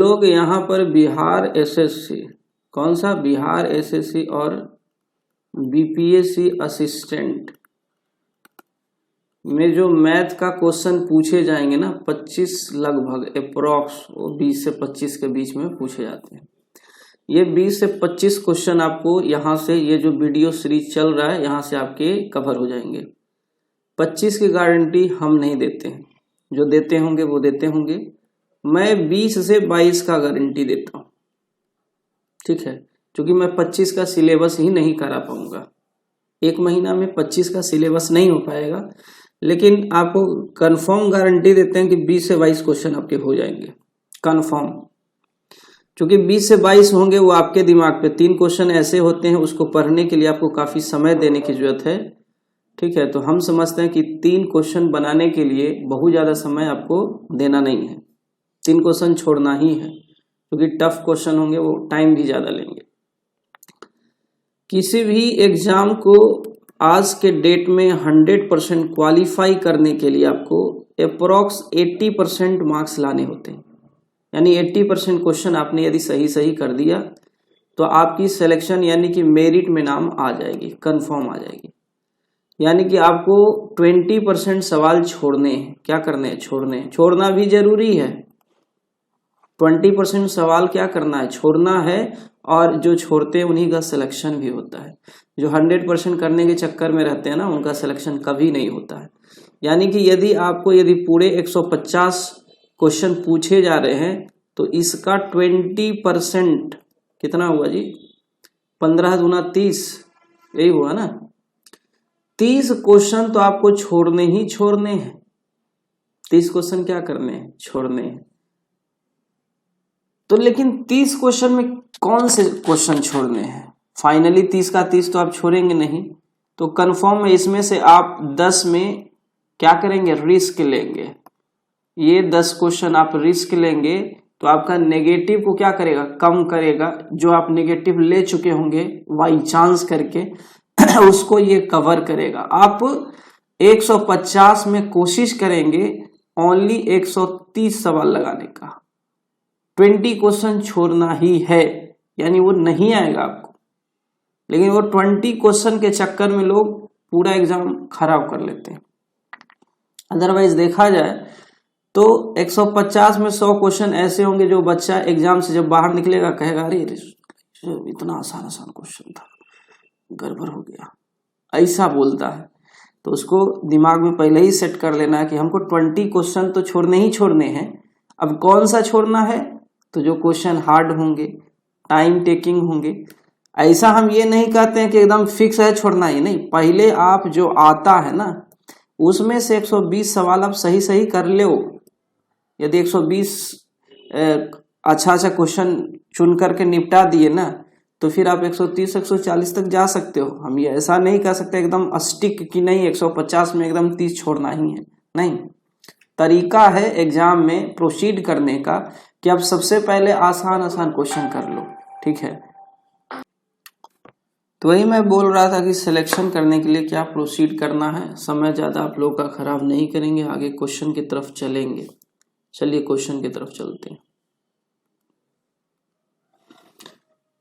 लोग यहाँ पर बिहार एसएससी, कौन सा बिहार एसएससी और बीपीएससी असिस्टेंट में जो मैथ का क्वेश्चन पूछे जाएंगे ना 25 लगभग अप्रोक्स 20 से 25 के बीच में पूछे जाते हैं। ये 20 से 25 क्वेश्चन आपको यहाँ से ये जो वीडियो सीरीज चल रहा है यहाँ से आपके कवर हो जाएंगे। 25 की गारंटी हम नहीं देते हैं, जो देते होंगे वो देते होंगे। मैं 20 से 22 का गारंटी देता हूँ, ठीक है, क्योंकि मैं 25 का सिलेबस ही नहीं करा पाऊंगा। एक महीना में 25 का सिलेबस नहीं हो पाएगा, लेकिन आपको कंफर्म गारंटी देते हैं कि 20 से 22 क्वेश्चन आपके हो जाएंगे कंफर्म। क्योंकि 20 से 22 होंगे वो आपके दिमाग पे 3 क्वेश्चन ऐसे होते हैं, उसको पढ़ने के लिए आपको काफी समय देने की जरूरत है, ठीक है। तो हम समझते हैं कि 3 क्वेश्चन बनाने के लिए बहुत ज्यादा समय आपको देना नहीं है, 3 क्वेश्चन छोड़ना ही है, क्योंकि टफ क्वेश्चन होंगे वो टाइम भी ज्यादा लेंगे। किसी भी एग्जाम को आज के डेट में 100% क्वालिफाई करने के लिए आपको अप्रोक्स 80% मार्क्स लाने होते हैं। यानी 80% क्वेश्चन आपने यदि सही कर दिया तो आपकी सिलेक्शन यानी कि मेरिट में नाम आ जाएगी, कंफर्म आ जाएगी। यानी कि आपको 20% सवाल छोड़ने हैं। क्या करने हैं? छोड़ने हैं। छोड़ना भी जरूरी है। 20% सवाल क्या करना है? छोड़ना है। और जो छोड़ते हैं उन्हीं का सिलेक्शन भी होता है। जो 100% करने के चक्कर में रहते हैं ना, उनका सिलेक्शन कभी नहीं होता है। यानी कि यदि पूरे 150 क्वेश्चन पूछे जा रहे हैं तो इसका 20% कितना हुआ जी? 15 दूना 30, यही हुआ ना। 30 क्वेश्चन तो आपको छोड़ने ही छोड़ने हैं। 30 क्वेश्चन क्या करने हैं? छोड़ने हैं। तो लेकिन 30 क्वेश्चन में कौन से क्वेश्चन छोड़ने हैं? फाइनली 30 का 30 तो आप छोड़ेंगे नहीं, तो कंफर्म है इसमें से आप 10 में क्या करेंगे? रिस्क लेंगे। ये 10 क्वेश्चन आप रिस्क लेंगे तो आपका नेगेटिव को क्या करेगा? कम करेगा। जो आप नेगेटिव ले चुके होंगे बाई चांस करके उसको ये कवर करेगा। आप 150 में कोशिश करेंगे ओनली 130 सवाल लगाने का। 20 क्वेश्चन छोड़ना ही है, यानी वो नहीं आएगा आपको। लेकिन वो 20 क्वेश्चन के चक्कर में लोग पूरा एग्जाम खराब कर लेते हैं। अदरवाइज देखा जाए तो 150 में 100 क्वेश्चन ऐसे होंगे जो बच्चा एग्जाम से जब बाहर निकलेगा कहेगा अरे इतना आसान क्वेश्चन था, गड़बड़ हो गया, ऐसा बोलता है। तो उसको दिमाग में पहले ही सेट कर लेना है कि हमको 20 क्वेश्चन तो छोड़ने ही छोड़ने हैं। अब कौन सा छोड़ना है? तो जो क्वेश्चन हार्ड होंगे, टाइम टेकिंग होंगे। ऐसा हम ये नहीं कहते हैं कि एकदम फिक्स है छोड़ना ही नहीं। पहले आप जो आता है ना उसमें से 120 सवाल आप सही कर ले। यदि 120 अच्छा क्वेश्चन चुन करके निपटा दिए ना तो फिर आप 130 140 तक जा सकते हो। हम ये ऐसा नहीं कह सकते एकदम स्टिक कि नहीं 150 में एकदम 30 छोड़ना ही है, नहीं। तरीका है एग्जाम में प्रोसीड करने का कि आप सबसे पहले आसान क्वेश्चन कर लो, ठीक है। तो वही मैं बोल रहा था कि सिलेक्शन करने के लिए क्या प्रोसीड करना है। समय ज्यादा आप लोग का खराब नहीं करेंगे, आगे क्वेश्चन की तरफ चलेंगे। चलिए क्वेश्चन की तरफ चलते हैं।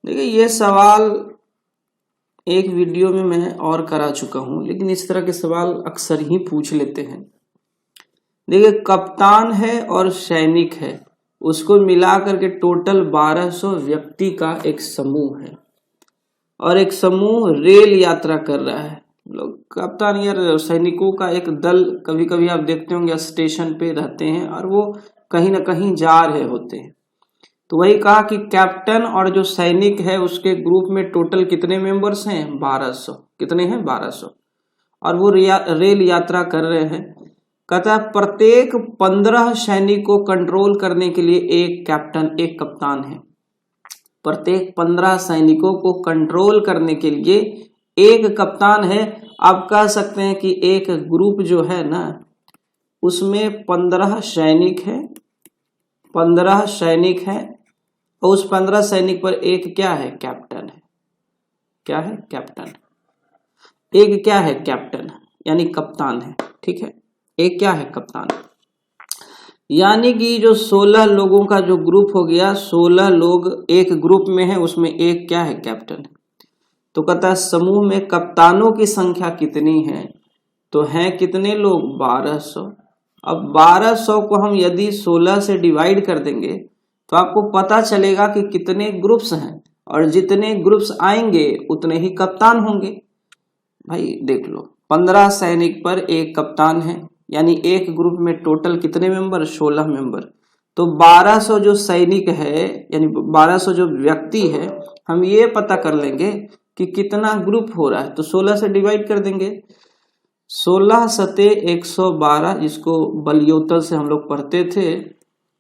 देखिए ये सवाल एक वीडियो में मैं और करा चुका हूं, लेकिन इस तरह के सवाल अक्सर ही पूछ लेते हैं। देखिए कप्तान है और सैनिक है, उसको मिला करके टोटल 1200 व्यक्ति का एक समूह है और एक समूह रेल यात्रा कर रहा है। लोग कप्तान या सैनिकों का एक दल कभी कभी आप देखते होंगे स्टेशन पे रहते हैं और वो कहीं ना कहीं जा रहे होते हैं। तो वही कहा कि कैप्टन और जो सैनिक है उसके ग्रुप में टोटल कितने मेंबर्स हैं? 1200। कितने हैं? 1200। और वो रेल यात्रा कर रहे हैं। कहता है प्रत्येक 15 सैनिक को कंट्रोल करने के लिए एक कैप्टन, एक कप्तान है। प्रत्येक 15 सैनिकों को कंट्रोल करने के लिए एक कप्तान है। आप कह सकते हैं कि एक ग्रुप जो है ना उसमें 15 सैनिक है, 15 सैनिक है और उस 15 सैनिक पर एक क्या है? कैप्टन है। क्या है? कैप्टन। एक क्या है? कैप्टन, यानी कप्तान है, ठीक है। एक क्या है? कप्तान। यानी कि जो 16 लोगों का जो ग्रुप हो गया, 16 लोग एक ग्रुप में है, उसमें एक क्या है, कैप्टन है। तो कहता है समूह में कप्तानों की संख्या कितनी है, तो हैं कितने लोग, 1200। अब 1200 को हम यदि 16 से डिवाइड कर देंगे तो आपको पता चलेगा कि कितने ग्रुप्स हैं, और जितने ग्रुप्स आएंगे उतने ही कप्तान होंगे। भाई देख लो, 15 सैनिक पर एक कप्तान है, यानी एक ग्रुप में टोटल कितने मेंबर, 16 मेंबर। तो 1200 जो सैनिक है, यानी 1200 जो व्यक्ति है, हम ये पता कर लेंगे कि कितना ग्रुप हो रहा है। तो 16 से डिवाइड कर देंगे, 16 सते 112, जिसको बलियोतल से हम लोग पढ़ते थे।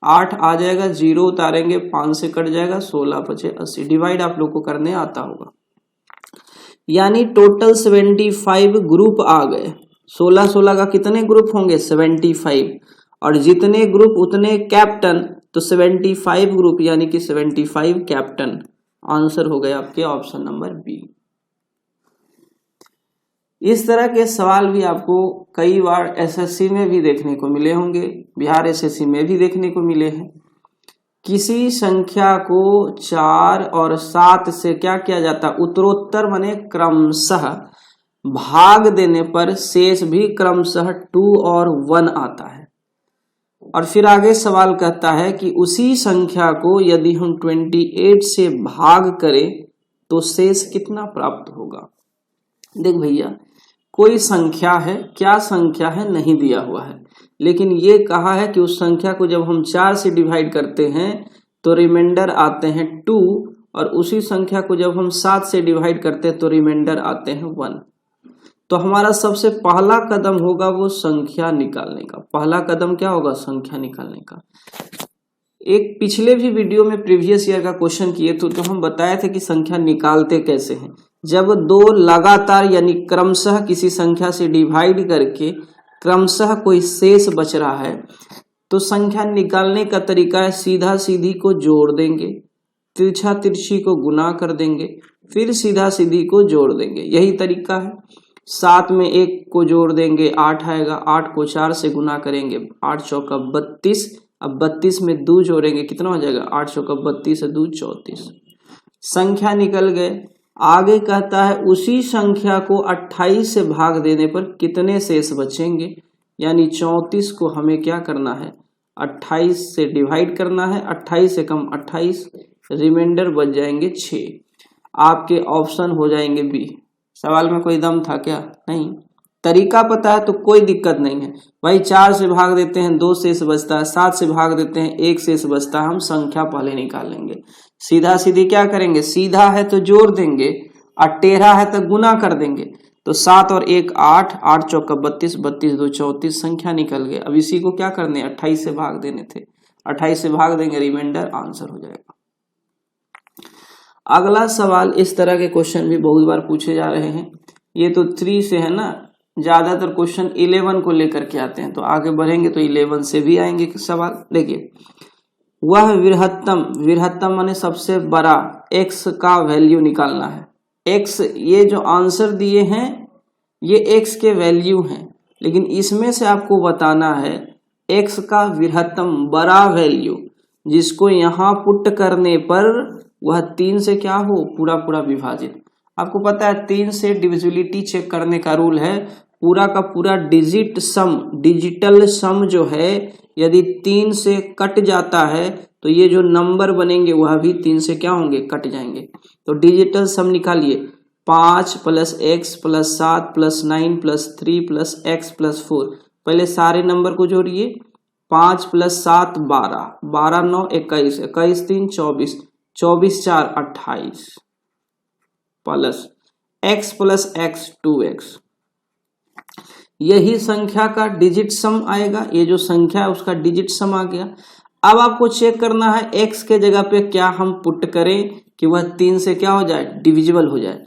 8 आ जाएगा, 0 उतारेंगे, 5 से कट जाएगा, 16 बचे 80। डिवाइड आप लोग को करने आता होगा। यानी टोटल 75 ग्रुप आ गए। 16 का कितने ग्रुप होंगे, 75, और जितने ग्रुप उतने कैप्टन, तो 75 ग्रुप यानी कि 75 कैप्टन। आंसर हो गया आपके ऑप्शन नंबर बी। इस तरह के सवाल भी आपको कई बार एसएससी में भी देखने को मिले होंगे, बिहार एसएससी में भी देखने को मिले हैं। किसी संख्या को 4 और 7 से क्या किया जाता, उत्तरोत्तर माने क्रमशः भाग देने पर शेष भी क्रमशः 2 और 1 आता है। और फिर आगे सवाल कहता है कि उसी संख्या को यदि हम 28 से भाग करें तो शेष कितना प्राप्त होगा। देख भैया, कोई संख्या है, क्या संख्या है नहीं दिया हुआ है, लेकिन ये कहा है कि उस संख्या को जब हम 4 से डिवाइड करते हैं तो रिमाइंडर आते हैं 2, और उसी संख्या को जब हम 7 से डिवाइड करते हैं तो रिमाइंडर आते हैं 1। तो हमारा सबसे पहला कदम होगा वो संख्या निकालने का। पहला कदम क्या होगा, संख्या निकालने का। एक पिछले भी वीडियो में प्रीवियस ईयर का क्वेश्चन किए तो हम बताए थे कि संख्या निकालते कैसे हैं। जब दो लगातार यानी क्रमशः किसी संख्या से डिवाइड करके क्रमशः कोई शेष बच रहा है तो संख्या निकालने का तरीका है सीधा सीधी को जोड़ देंगे, तिरछा तिरछी को गुना कर देंगे, फिर सीधा सीधी को जोड़ देंगे, यही तरीका है। 7 में 1 को जोड़ देंगे 8 आएगा, 8 को 4 से गुना करेंगे, 8 चौका 32, अब 32 में 2 जोड़ेंगे कितना हो जाएगा, 8 चौका 32 से 2 34। संख्या निकल गए। आगे कहता है उसी संख्या को 28 से भाग देने पर कितने शेष बचेंगे, यानी 34 को हमें क्या करना है, 28 से डिवाइड करना है, 28 से कम 28, रिमाइंडर बच जाएंगे 6। आपके ऑप्शन हो जाएंगे बी। सवाल में कोई दम था क्या, नहीं। तरीका पता है तो कोई दिक्कत नहीं है भाई। 4 से भाग देते हैं 2 शेष बचता है, 7 से भाग देते हैं 1 शेष बचता है। हम संख्या पहले निकाल लेंगे, सीधा सीधी क्या करेंगे, सीधा है तो जोड़ देंगे और टेढ़ा है तो गुना कर देंगे। तो 7 और 1 8, 8 चौका 32, 32 2 34, संख्या निकल गए। अब इसी को क्या करने, 28 से भाग देने थे, 28 से भाग देंगे, रिमाइंडर आंसर हो जाएगा। अगला सवाल, इस तरह के क्वेश्चन भी बहुत बार पूछे जा रहे हैं। ये तो 3 से है ना, ज्यादातर क्वेश्चन 11 को लेकर के आते हैं, तो आगे बढ़ेंगे तो 11 से भी आएंगे सवाल। देखिए, वह वृहत्तम माने सबसे बड़ा x का वैल्यू निकालना है। x, ये जो आंसर दिए हैं ये x के वैल्यू हैं, लेकिन इसमें से आपको बताना है x का वृहत्तम बड़ा वैल्यू, जिसको यहाँ पुट करने पर वह 3 से क्या हो, पूरा पूरा विभाजित। आपको पता है 3 से डिविजिबिलिटी चेक करने का रूल है, पूरा का पूरा डिजिटल सम जो है यदि 3 से कट जाता है तो ये जो नंबर बनेंगे वह भी 3 से क्या होंगे, कट जाएंगे। तो डिजिटल सम निकालिए, 5 + x + 7 + 9 + 3 + x + 4। पहले सारे नंबर को जोड़िए, 5 + 7 12, 12 9 21, 21 3 24, 24 4 28 प्लस x + x 2x। यही संख्या का डिजिट सम आएगा, ये जो संख्या है उसका डिजिट सम आ गया। अब आपको चेक करना है x के जगह पे क्या हम पुट करें कि वह 3 से क्या हो जाए, डिविजिबल हो जाए।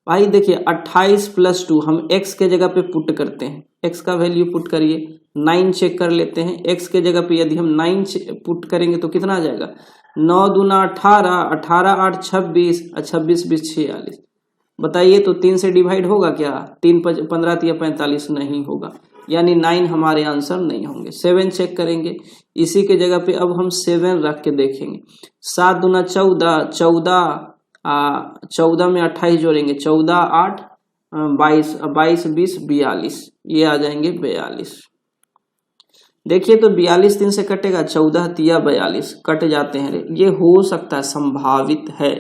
भाई देखिए 28 + 2 हम x के जगह पे पुट करते हैं, x का वैल्यू पुट करिए, 9 चेक कर लेते हैं। x के जगह पे यदि हम 9 पुट करेंगे तो कितना आ जाएगा, 9 दूना 18, 18 8 26, 26 20 46। बताइए तो 3 से डिवाइड होगा क्या, 3 15 3 45 नहीं होगा, यानी 9 हमारे आंसर नहीं होंगे। 7 चेक करेंगे, इसी के जगह पे अब हम 7 रख के देखेंगे। 7 दूना 14, 14 में 28 जोड़ेंगे, 14 8 22, 22 20 42, ये आ जाएंगे 42। देखिए तो 42 3 से कटेगा, 14 तिया 42 कट जाते हैं। ये हो सकता है, संभावित है,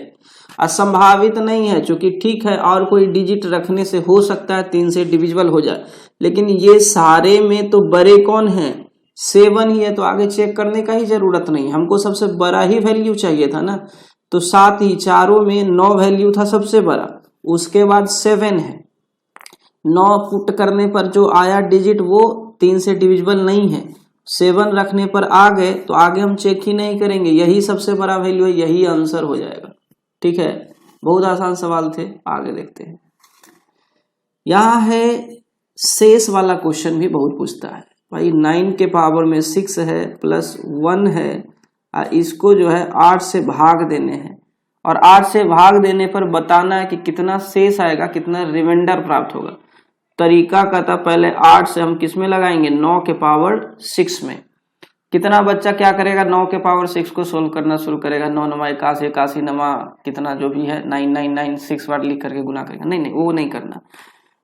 असंभावित नहीं है, क्योंकि ठीक है और कोई डिजिट रखने से हो सकता है 3 से डिविजिबल हो जाए, लेकिन ये सारे में तो बड़े कौन है, 7 ही है, तो आगे चेक करने का ही जरूरत नहीं, हमको सबसे बड़ा ही वैल्यू चाहिए था ना। तो 7 ही, चारों में 9 वैल्यू था सबसे बड़ा, उसके बाद 7 है, 9 पुट करने पर जो आया डिजिट वो 3 से डिविजिबल नहीं है, 7 रखने पर आ गए तो आगे हम चेक ही नहीं करेंगे, यही सबसे बड़ा वैल्यू है, यही आंसर हो जाएगा। ठीक है, बहुत आसान सवाल थे, आगे देखते हैं। यहाँ है शेष वाला क्वेश्चन भी बहुत पूछता है भाई, 9 के पावर में 6 है प्लस 1 है, इसको जो है 8 से भाग देने हैं, और 8 से भाग देने पर बताना है कि कितना शेष आएगा, कितना रिमाइंडर प्राप्त होगा। तरीका का था, पहले 8 से हम किस में लगाएंगे, 9 के पावर 6 में। कितना बच्चा क्या करेगा, 9 के पावर 6 को सोल्व करना शुरू करेगा, 9 नमा 81, 81 नमा कितना जो भी है 9996 बार लिख करके गुना करेगा। नहीं, वो नहीं करना,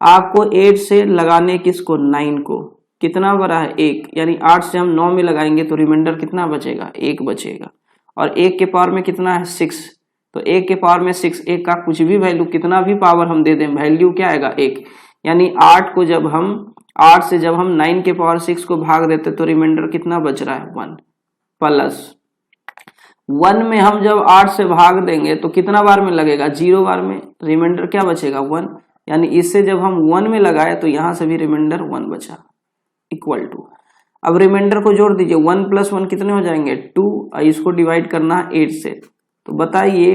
आपको 8 से लगाने किसको, 9 को, कितना बड़ा है 1, यानी 8 से हम 9 में लगाएंगे तो रिमाइंडर कितना बचेगा, 1 बचेगा, और 1 के पावर में कितना है 6, तो 1 के पावर में 6, 1 का कुछ भी वैल्यू कितना भी पावर हम दे दें, वैल्यू क्या आएगा 1, यानी 8 को जब हम 8 से जब हम 9 के पावर 6 को भाग देते तो रिमाइंडर कितना बच रहा है 1, प्लस 1 में हम जब 8 से भाग देंगे तो कितना बार में लगेगा, 0 बार में, रिमाइंडर क्या बचेगा 1, यानी इससे जब हम 1 में लगाए तो यहां से भी रिमाइंडर 1 बचा, इक्वल टू, अब रिमाइंडर को जोड़ दीजिए, 1 + 1 कितने हो जाएंगे 2, इसको डिवाइड करना है 8 से, तो बताइए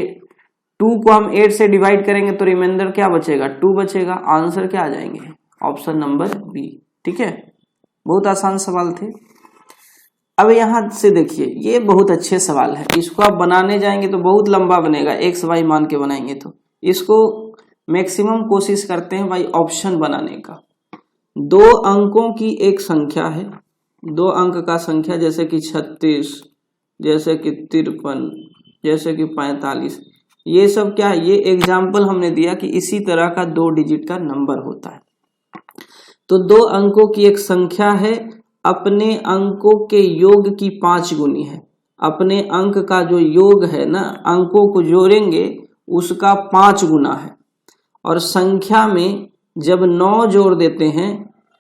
2 को हम 8 से डिवाइड करेंगे तो रिमाइंडर क्या बचेगा 2 बचेगा, आंसर क्या आ जाएंगे, ऑप्शन नंबर बी। ठीक है, बहुत आसान सवाल थे। अब यहां से देखिए, ये बहुत अच्छे सवाल है, इसको आप बनाने जाएंगे तो बहुत लंबा बनेगा, एक्स वाई मान के बनाएंगे तो इसको मैक्सिमम कोशिश करते हैं भाई ऑप्शन बनाने का। 2 अंकों की एक संख्या है, 2 अंक का संख्या, जैसे कि 36, जैसे कि 53, जैसे कि 45, ये सब क्या है, ये एग्जाम्पल हमने दिया कि इसी तरह का 2 डिजिट का नंबर होता है। तो 2 अंकों की एक संख्या है, अपने अंकों के योग की 5 गुनी है, अपने अंक का जो योग है ना, अंकों को जोड़ेंगे उसका 5 गुना है, और संख्या में जब 9 जोड़ देते हैं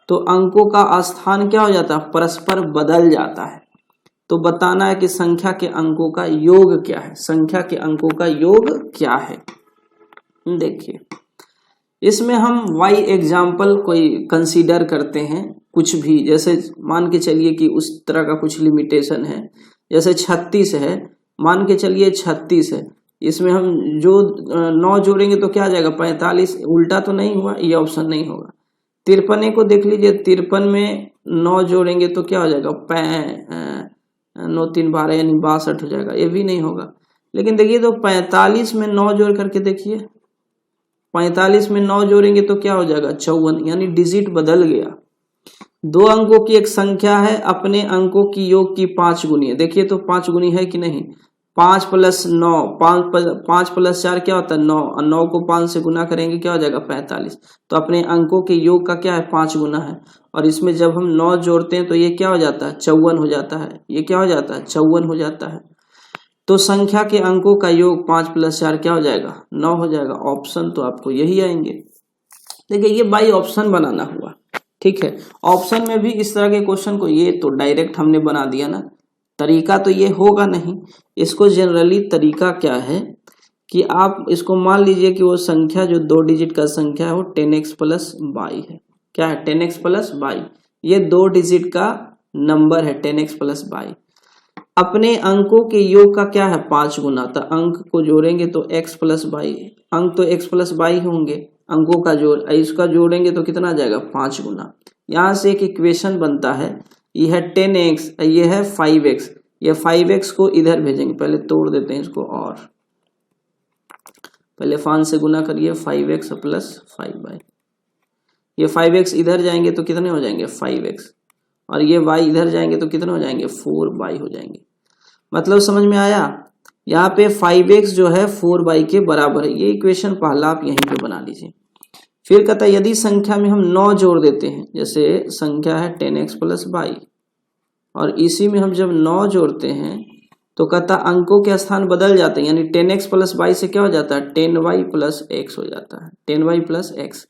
तो अंकों का स्थान क्या हो जाता है, परस्पर बदल जाता है। तो बताना है कि संख्या के अंकों का योग क्या है, संख्या के अंकों का योग क्या है। देखिए, इसमें हम y एग्जाम्पल कोई कंसीडर करते हैं, कुछ भी, जैसे मान के चलिए कि उस तरह का कुछ लिमिटेशन है, जैसे 36 है, मान के चलिए 36 है, इसमें हम जो 9 जोड़ेंगे तो क्या आ जाएगा 45, उल्टा तो नहीं हुआ, ये ऑप्शन नहीं होगा। 53 को देख लीजिए, 53 में 9 जोड़ेंगे तो क्या हो जाएगा 9 3 12 यानी 62 हो जाएगा, ये भी नहीं होगा। लेकिन देखिए तो 45 में 9 जोड़ करके देखिए, 45 में 9 जोड़ेंगे तो क्या हो जाएगा 54, यानी डिजिट बदल गया। 2 अंकों की एक संख्या है, अपने अंकों की योग की 5 गुनी है, देखिए तो 5 गुनी है कि नहीं, 5 + 9, 5 + 4 क्या होता है 9, और 9 को 5 से गुना करेंगे क्या हो जाएगा 45, तो अपने अंकों के योग का क्या है 5 गुना है, और इसमें जब हम 9 जोड़ते हैं तो ये क्या हो जाता है 54 हो जाता है, ये क्या हो जाता है 54 हो जाता है। तो संख्या के अंकों का योग 5 + 4 क्या हो जाएगा 9 हो जाएगा, ऑप्शन तो आपको यही आएंगे। देखिए ये बाई ऑप्शन बनाना हुआ, ठीक है। ऑप्शन में भी इस तरह के क्वेश्चन को, ये तो डायरेक्ट हमने बना दिया ना, तरीका तो ये होगा नहीं, इसको जनरली तरीका क्या है कि आप इसको मान लीजिए कि वो संख्या जो 2 डिजिट का संख्या है वो 10x + y है, क्या है 10x + y, ये 2 डिजिट का नंबर है 10x + y। अपने अंकों के योग का क्या है 5 गुना, तो अंक को जोड़ेंगे तो x + y, अंक तो x + y होंगे, अंकों का जोड़, इसका जोड़ेंगे तो कितना आ जाएगा 5 गुना। यहाँ से एक इक्वेशन बनता है, ये है 10x, ये है 5x, ये 5x को इधर भेजेंगे, पहले तोड़ देते हैं इसको, और पहले 5 से गुना करिए 5x + 5y, ये 5x इधर जाएंगे तो कितने हो जाएंगे 5x, और ये y इधर जाएंगे तो कितने हो जाएंगे 4y हो जाएंगे। मतलब समझ में आया। यहाँ पे 5x जो है 4y के बराबर है। ये इक्वेशन पहला आप यहीं पे बना लीजिए। फिर कहता है यदि संख्या में हम 9 जोड़ देते हैं, जैसे संख्या है 10x प्लस y, और इसी में हम जब 9 जोड़ते हैं तो कहता अंकों के स्थान बदल जाते हैं, यानी 10x प्लस y से क्या हो जाता है 10y प्लस x हो जाता है, 10y प्लस x।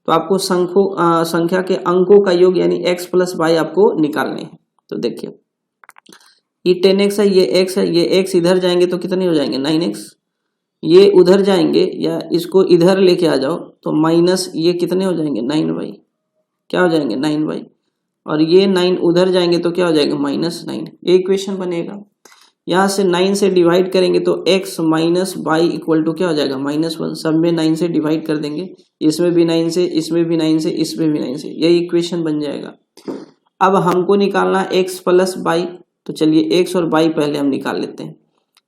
तो आपको संख्या के अंकों का योग यानी x प्लस y आपको निकालने हैं। तो देखिए ये 10x है, ये x है, ये x इधर जाएंगे तो कितने हो जाएंगे 9x, ये उधर जाएंगे या इसको इधर लेके आ जाओ तो माइनस ये कितने हो जाएंगे 9y, क्या हो जाएंगे 9y, और ये 9 उधर जाएंगे तो क्या हो जाएगा -9। ये इक्वेशन बनेगा। यहाँ से 9 से डिवाइड करेंगे तो x minus y equal to क्या हो जाएगा -1। सब में 9 से डिवाइड कर देंगे, इसमें भी 9 से, इसमें भी 9 से, इसमें भी 9 से, यही इक्वेशन बन जाएगा। अब हमको निकालना x प्लस वाई, तो चलिए x और y पहले हम निकाल लेते हैं।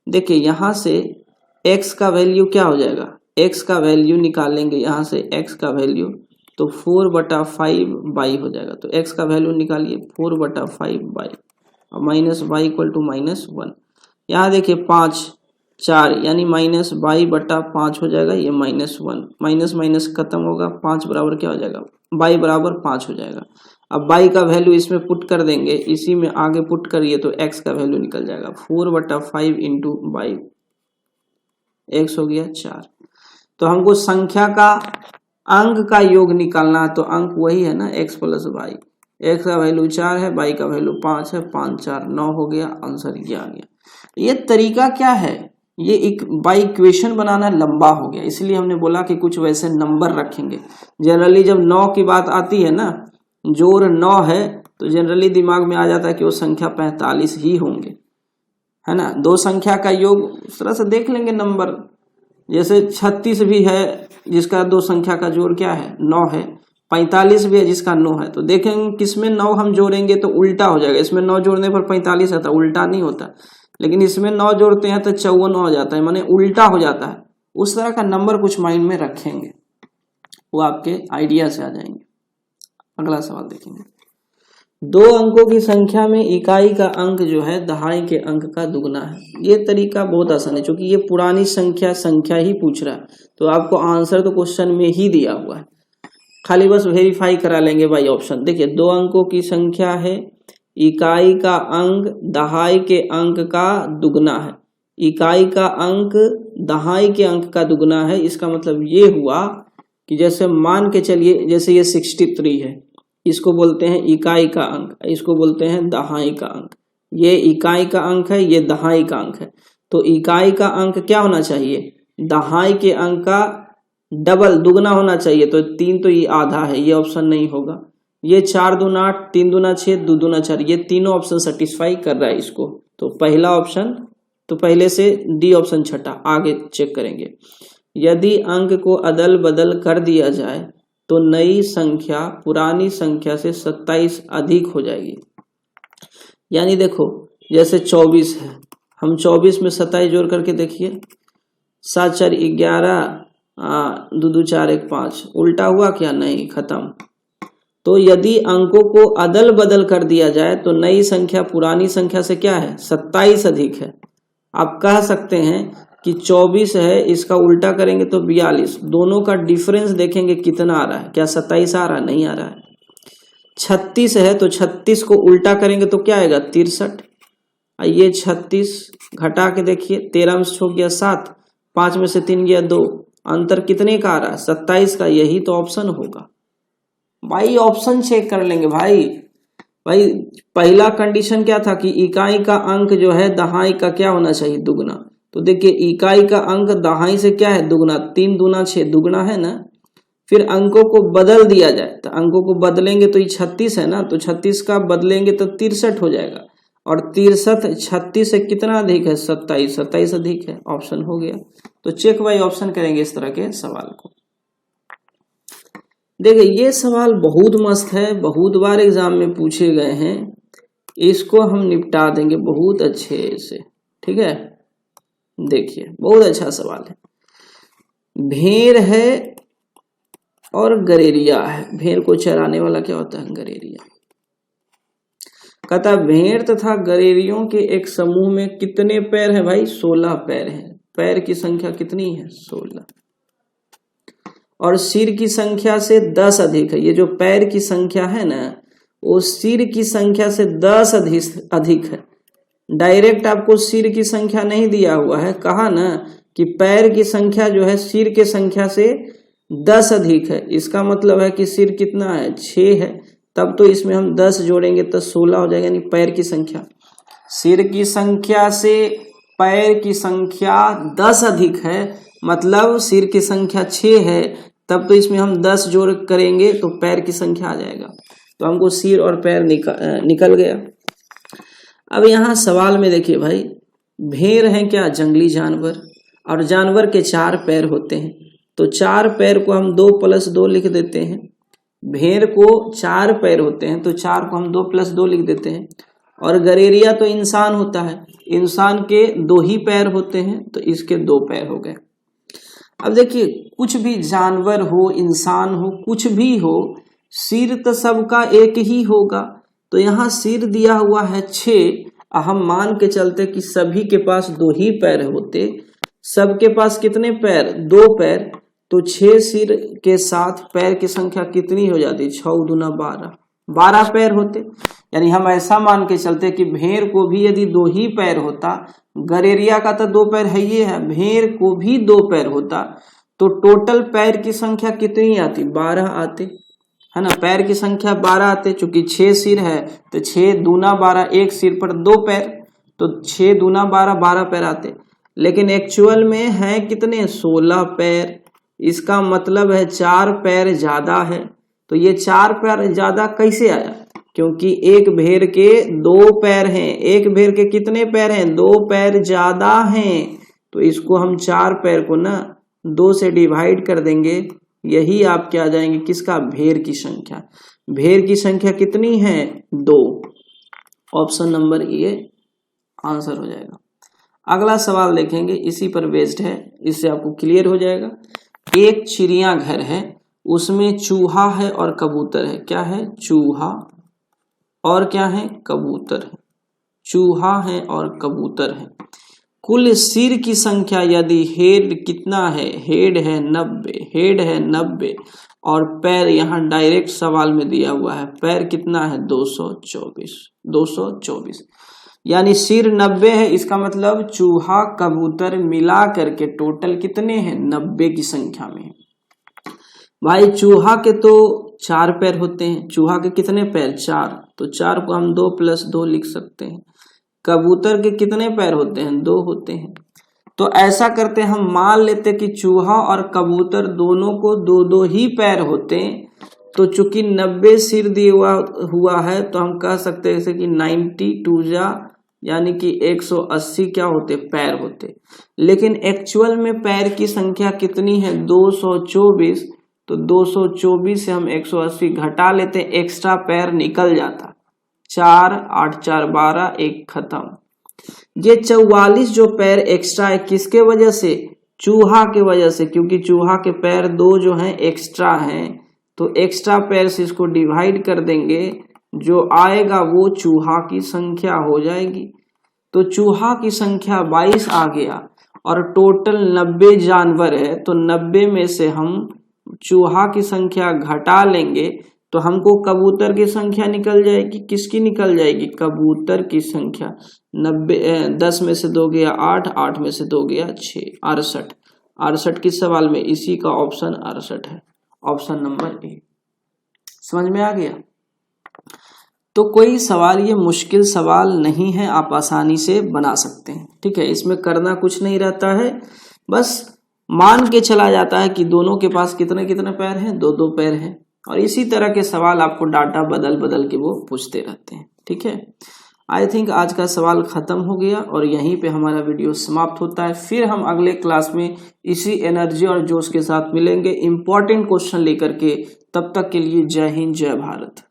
देखिए यहाँ से x का वैल्यू क्या हो जाएगा, x का वैल्यू निकालेंगे यहाँ से x का वैल्यू तो 4/5y हो जाएगा। तो x का वैल्यू निकालिए 4/5y और माइनस वाई इक्वल टू -1। यहाँ देखिए 5 4 यानी -y/5 हो जाएगा, ये -1, माइनस माइनस खत्म होगा, 5 बराबर क्या हो जाएगा y बराबर 5 हो जाएगा। अब y का वैल्यू इसमें पुट कर देंगे, इसी में आगे पुट करिए तो x का वैल्यू निकल जाएगा 4/5 इंटू y, x हो गया 4। तो हमको संख्या का अंक का योग निकालना है, तो अंक वही है ना x प्लस वाई। x का वैल्यू 4 है, y का वैल्यू 5 है, 5 4 9 हो गया, आंसर ये आ गया। ये तरीका क्या है, ये एक बाई इक्वेशन बनाना लंबा हो गया, इसलिए हमने बोला कि कुछ वैसे नंबर रखेंगे। जनरली जब 9 की बात आती है ना, जोड़ 9 है तो जनरली दिमाग में आ जाता है कि वो संख्या 45 ही होंगे, है ना। दो संख्या का योग उस तरह से देख लेंगे नंबर, जैसे 36 भी है जिसका दो संख्या का जोड़ क्या है 9 है, 45 भी है जिसका 9 है। तो देखेंगे किसमें 9 हम जोड़ेंगे तो उल्टा हो जाएगा, इसमें 9 जोड़ने पर 45 आता, उल्टा नहीं होता, लेकिन इसमें 9 जोड़ते हैं तो 54 हो जाता है, माने उल्टा हो जाता है। उस तरह का नंबर कुछ माइंड में रखेंगे, वो आपके आइडिया से आ जाएंगे। अगला सवाल देखेंगे। 2 अंकों की संख्या में इकाई का अंक जो है दहाई के अंक का दुगना है। ये तरीका बहुत आसान है, क्योंकि ये पुरानी संख्या ही पूछ रहा है, तो आपको आंसर तो क्वेश्चन में ही दिया हुआ है, खाली बस वेरीफाई करा लेंगे बाई ऑप्शन। देखिए 2 अंकों की संख्या है, इकाई का अंक दहाई के अंक का दुगना है। इकाई का अंक दहाई के अंक का दुगना है, इसका मतलब ये हुआ कि जैसे मान के चलिए, जैसे ये 63 है, इसको बोलते हैं इकाई का अंक, इसको बोलते हैं दहाई का अंक। ये इकाई का अंक है, ये दहाई का अंक है। तो इकाई का अंक क्या होना चाहिए, दहाई के अंक का डबल दुगना होना चाहिए। तो 3 तो ये आधा है, ये ऑप्शन नहीं होगा। ये 4 दूना 8, 3 दूना 6, 2 दूना 4, ये तीनों ऑप्शन सेटिस्फाई कर रहा है इसको। तो पहला ऑप्शन, तो पहले से डी ऑप्शन छठा, आगे चेक करेंगे। यदि अंक को अदल बदल कर दिया जाए तो नई संख्या पुरानी संख्या से 27 अधिक हो जाएगी। यानी देखो जैसे 24 है, हम 24 में 27 जोड़ करके देखिए, 7 4 11, 2 2 4 1 5, उल्टा हुआ क्या, नहीं, खत्म। तो यदि अंकों को अदल बदल कर दिया जाए तो नई संख्या पुरानी संख्या से क्या है 27 अधिक है। आप कह सकते हैं कि 24 है, इसका उल्टा करेंगे तो 42, दोनों का डिफरेंस देखेंगे कितना आ रहा है, क्या 27 आ रहा है, नहीं आ रहा है। 36 है तो 36 को उल्टा करेंगे तो क्या आएगा 63। ये 36 घटा के देखिए, 13 में छूट गया 7, 5 में से 3 गया 2, अंतर कितने का आ रहा है 27 का, यही तो ऑप्शन होगा भाई। ऑप्शन चेक कर लेंगे भाई। पहला कंडीशन क्या था कि इकाई का अंक जो है दहाई का क्या होना चाहिए दुगना। तो देखिए इकाई का अंक दहाई से क्या है दुगना, 3 दूना 6 दुगना है ना। फिर अंकों को बदल दिया जाए, तो अंकों को बदलेंगे तो ये 36 है ना, तो 36 का बदलेंगे तो 63 हो जाएगा, और 63 36 से कितना अधिक है 27, 27 अधिक है, ऑप्शन हो गया। तो चेक बाई ऑप्शन करेंगे इस तरह के सवाल को। देखिए ये सवाल बहुत मस्त है, बहुत बार एग्जाम में पूछे गए हैं, इसको हम निपटा देंगे बहुत अच्छे से, ठीक है। देखिए बहुत अच्छा सवाल है। भेड़ है और गरेरिया है, भेड़ को चराने वाला क्या होता है गरेरिया। कहता भेड़ तथा गरेरियों के एक समूह में कितने पैर हैं भाई? 16 पैर हैं। पैर की संख्या कितनी है? 16। और सिर की संख्या से 10 अधिक है। ये जो पैर की संख्या है ना, वो सिर की संख्या से 10 अधिक है। डायरेक्ट आपको सिर की संख्या नहीं दिया हुआ है, कहा ना कि पैर की संख्या जो है सिर के संख्या से 10 अधिक है। इसका मतलब है कि सिर कितना है? 6 है। तब तो इसमें हम 10 जोड़ेंगे तो 16 हो जाएगा, यानी पैर की संख्या। सिर की संख्या से पैर की संख्या 10 अधिक है, मतलब सिर की संख्या 6 है। तब तो इसमें हम 10 जोड़ करेंगे तो पैर की संख्या आ जाएगा। तो हमको सिर और पैर निकल गया। अब यहाँ सवाल में देखिए भाई, भेड़ है क्या? जंगली जानवर, और जानवर के 4 पैर होते हैं। तो 4 पैर को हम 2 + 2 लिख देते हैं। भेड़ को 4 पैर होते हैं तो 4 को हम 2 + 2 लिख देते हैं। और गरेरिया तो इंसान होता है, इंसान के 2 ही पैर होते हैं तो इसके 2 पैर हो गए। अब देखिए, कुछ भी जानवर हो, इंसान हो, कुछ भी हो, सिर तो सबका एक ही होगा। तो यहाँ सिर दिया हुआ है 6, हम मान के चलते कि सभी के पास 2 ही पैर होते। सबके पास कितने पैर? 2 पैर। तो 6 सिर के साथ पैर की संख्या कितनी हो जाती? 6 दूना 12, 12 पैर होते। यानी हम ऐसा मान के चलते कि भेड़ को भी यदि 2 ही पैर होता, गरेरिया का तो 2 पैर है ही है, भेड़ को भी 2 पैर होता, तो टोटल पैर की संख्या कितनी आती? 12 आते, है ना। पैर की संख्या 12 आते, चूंकि 6 सिर है तो 6 दूना 12, एक सिर पर 2 पैर, तो 6 दूना 12, 12 पैर आते। लेकिन एक्चुअल में है कितने? 16 पैर। इसका मतलब है 4 पैर ज्यादा है। तो ये 4 पैर ज्यादा कैसे आया? क्योंकि एक भेड़ के 2 पैर हैं। एक भेड़ के कितने पैर हैं? 2 पैर ज्यादा हैं। तो इसको हम 4 पैर को ना 2 से डिवाइड कर देंगे, यही आपके आ जाएंगे किसका? भेड़ की संख्या। भेड़ की संख्या कितनी है? 2। ऑप्शन नंबर ए आंसर हो जाएगा। अगला सवाल देखेंगे, इसी पर बेस्ड है, इससे आपको क्लियर हो जाएगा। एक चिड़ियाघर है, उसमें चूहा है और कबूतर है। क्या है? चूहा और क्या है? कबूतर है। चूहा है और कबूतर है। कुल सिर की संख्या यदि हेड कितना है? हेड है 90, हेड है 90, और पैर यहाँ डायरेक्ट सवाल में दिया हुआ है, पैर कितना है? 224, 224। यानी सिर 90 है, इसका मतलब चूहा कबूतर मिला करके टोटल कितने हैं? 90 की संख्या में। भाई चूहा के तो 4 पैर होते हैं। चूहा के कितने पैर? 4। तो 4 को हम 2 + 2 लिख सकते हैं। कबूतर के कितने पैर होते हैं? 2 होते हैं। तो ऐसा करते हम मान लेते कि चूहा और कबूतर दोनों को 2-2 ही पैर होते हैं। तो चूंकि 90 सिर दिया हुआ है तो हम कह सकते हैं जैसे कि 90 2 यानी कि 180 क्या होते? पैर होते। लेकिन एक्चुअल में पैर की संख्या कितनी है? 224। तो 224 से हम 180 घटा लेते, एक्स्ट्रा पैर निकल जाता। 4 8 4 12, 1 खत्म। ये 44 जो पैर एक्स्ट्रा है किसके वजह से? चूहा के वजह से, क्योंकि चूहा के पैर 2 जो हैं एक्स्ट्रा हैं। तो एक्स्ट्रा पैर से इसको डिवाइड कर देंगे, जो आएगा वो चूहा की संख्या हो जाएगी। तो चूहा की संख्या 22 आ गया और टोटल 90 जानवर है। तो 90 में से हम चूहा की संख्या घटा लेंगे तो हमको कबूतर की संख्या निकल जाएगी। किसकी निकल जाएगी? कबूतर की संख्या। 10 में से 2 गया 8, 8 में से 2 गया 6, 68। 68 किस सवाल में? इसी का ऑप्शन 68 है, ऑप्शन नंबर ए। समझ में आ गया? तो कोई सवाल ये मुश्किल सवाल नहीं है, आप आसानी से बना सकते हैं। ठीक है, इसमें करना कुछ नहीं रहता है, बस मान के चला जाता है कि दोनों के पास कितने कितने पैर हैं? 2-2 पैर हैं। और इसी तरह के सवाल आपको डाटा बदल बदल के वो पूछते रहते हैं। ठीक है, आई थिंक आज का सवाल खत्म हो गया और यहीं पे हमारा वीडियो समाप्त होता है। फिर हम अगले क्लास में इसी एनर्जी और जोश के साथ मिलेंगे, इंपॉर्टेंट क्वेश्चन लेकर के। तब तक के लिए जय हिंद, जय भारत।